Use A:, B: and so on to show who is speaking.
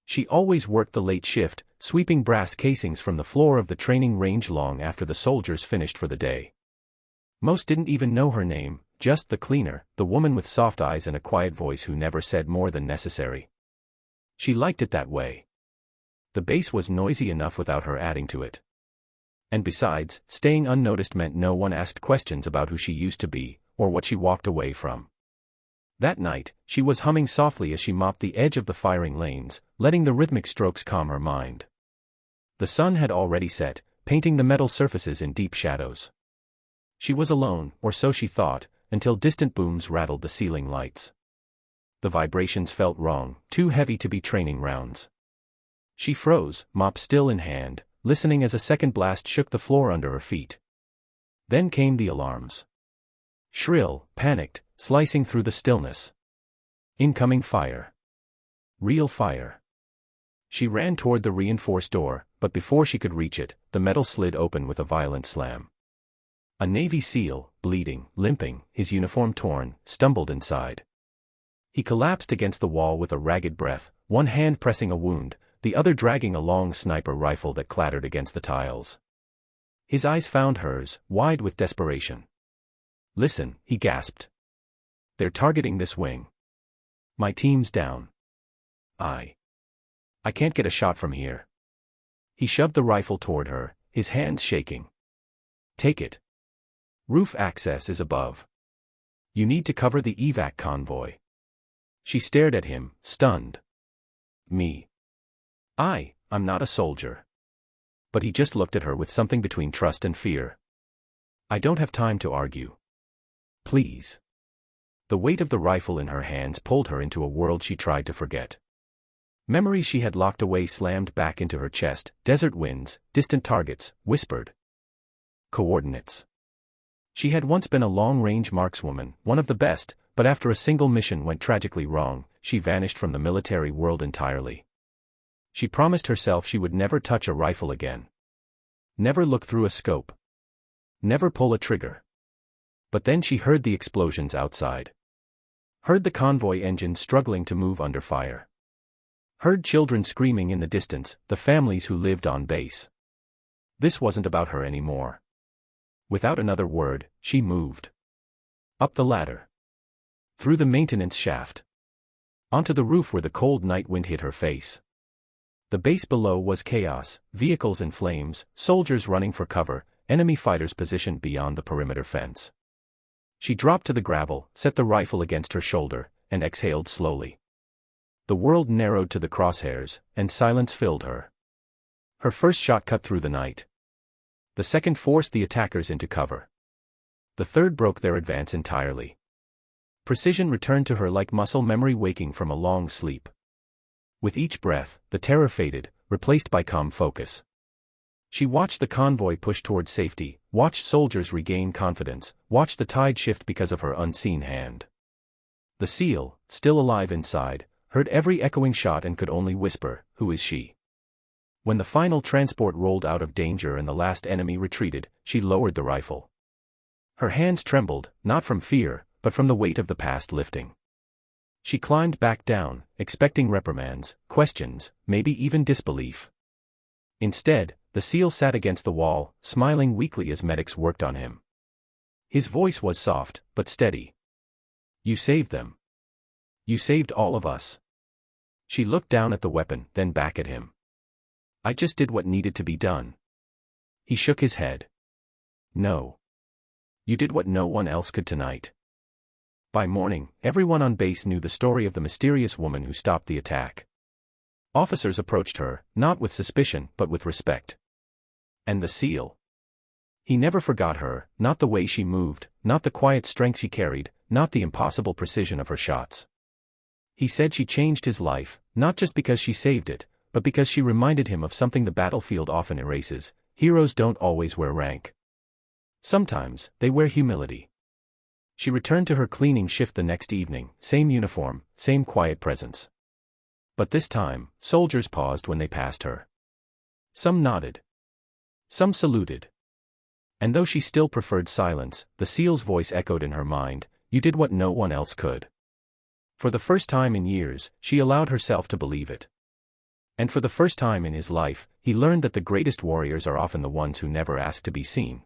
A: She always worked the late shift, sweeping brass casings from the floor of the training range long after the soldiers finished for the day. Most didn't even know her name, just the cleaner, the woman with soft eyes and a quiet voice who never said more than necessary. She liked it that way. The base was noisy enough without her adding to it. And besides, staying unnoticed meant no one asked questions about who she used to be, or what she walked away from. That night, she was humming softly as she mopped the edge of the firing lanes, letting the rhythmic strokes calm her mind. The sun had already set, painting the metal surfaces in deep shadows. She was alone, or so she thought, until distant booms rattled the ceiling lights. The vibrations felt wrong, too heavy to be training rounds. She froze, mop still in hand, listening as a second blast shook the floor under her feet. Then came the alarms. Shrill, panicked, slicing through the stillness. Incoming fire. Real fire. She ran toward the reinforced door, but before she could reach it, the metal slid open with a violent slam. A Navy SEAL, bleeding, limping, his uniform torn, stumbled inside. He collapsed against the wall with a ragged breath, one hand pressing a wound, the other dragging a long sniper rifle that clattered against the tiles. His eyes found hers, wide with desperation. "Listen," he gasped. "They're targeting this wing. My team's down. I can't get a shot from here." He shoved the rifle toward her, his hands shaking. "Take it. Roof access is above. You need to cover the evac convoy." She stared at him, stunned. "Me? I'm not a soldier." But he just looked at her with something between trust and fear. "I don't have time to argue. Please." The weight of the rifle in her hands pulled her into a world she tried to forget. Memories she had locked away slammed back into her chest, desert winds, distant targets, whispered coordinates. She had once been a long-range markswoman, one of the best, but after a single mission went tragically wrong, she vanished from the military world entirely. She promised herself she would never touch a rifle again. Never look through a scope. Never pull a trigger. But then she heard the explosions outside. Heard the convoy engine struggling to move under fire. Heard children screaming in the distance, the families who lived on base. This wasn't about her anymore. Without another word, she moved. Up the ladder. Through the maintenance shaft. Onto the roof where the cold night wind hit her face. The base below was chaos, vehicles in flames, soldiers running for cover, enemy fighters positioned beyond the perimeter fence. She dropped to the gravel, set the rifle against her shoulder, and exhaled slowly. The world narrowed to the crosshairs, and silence filled her. Her first shot cut through the night. The second forced the attackers into cover. The third broke their advance entirely. Precision returned to her like muscle memory waking from a long sleep. With each breath, the terror faded, replaced by calm focus. She watched the convoy push toward safety, watched soldiers regain confidence, watched the tide shift because of her unseen hand. The SEAL, still alive inside, heard every echoing shot and could only whisper, "Who is she?" When the final transport rolled out of danger and the last enemy retreated, she lowered the rifle. Her hands trembled, not from fear, but from the weight of the past lifting. She climbed back down, expecting reprimands, questions, maybe even disbelief. Instead, the SEAL sat against the wall, smiling weakly as medics worked on him. His voice was soft, but steady. "You saved them. You saved all of us." She looked down at the weapon, then back at him. "I just did what needed to be done." He shook his head. "No. You did what no one else could tonight." By morning, everyone on base knew the story of the mysterious woman who stopped the attack. Officers approached her, not with suspicion but with respect. And the SEAL. He never forgot her, not the way she moved, not the quiet strength she carried, not the impossible precision of her shots. He said she changed his life, not just because she saved it, but because she reminded him of something the battlefield often erases: heroes don't always wear rank. Sometimes, they wear humility. She returned to her cleaning shift the next evening, same uniform, same quiet presence. But this time, soldiers paused when they passed her. Some nodded. Some saluted. And though she still preferred silence, the SEAL's voice echoed in her mind: "You did what no one else could." For the first time in years, she allowed herself to believe it. And for the first time in his life, he learned that the greatest warriors are often the ones who never ask to be seen.